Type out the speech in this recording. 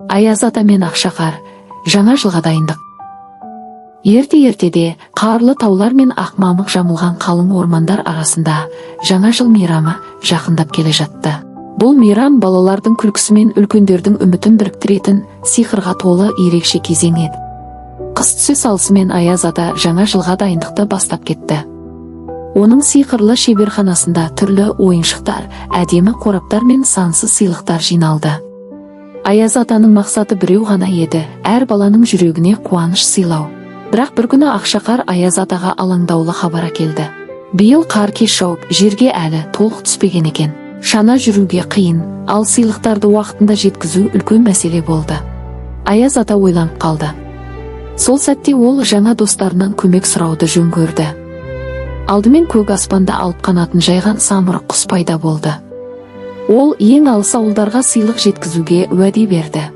Аяз ата мен Ақшақар, жаңа жылға дайындық. Ерте-ертеде қарлы таулар мен ақ мамық жамылған қалың ормандар арасында жаңа жыл мейрамы жақындап келе жатты. Бұл мейрам балалардың күлкісі мен үлкендердің үмітін біріктіретін сиқырға толы ерекше кезең еді. Қыс түсе салысымен Аяз ата жаңа жылға дайындықты бастап кетті. Оның сиқырлы шеберханасында түрлі ойыншықтар, әдемі қораптар мен сансыз сыйлықтар жиналды. Аяз атаның мақсаты біреу ғана еді, әр баланың жүрегіне қуаныш сыйлау. Бірақ бір күні Ақшақар Аяз атаға алаңдаулы хабар әкелді. Биыл қар кеш жауып, жерге әлі толық түспеген екен. Шана жүруге қиын, ал сыйлықтарды уақытында жеткізу үлкен мәселе болды. Аяз ата ойланып қалды. Сол сәтте ол жаңа достарынан көмек сұрауды жөн көрді. Алдымен көк аспанда алып қанатын жайған самұрық құс пайда болды. Ол ең алыс ауылдарға сыйлық жеткізуге уәде берді.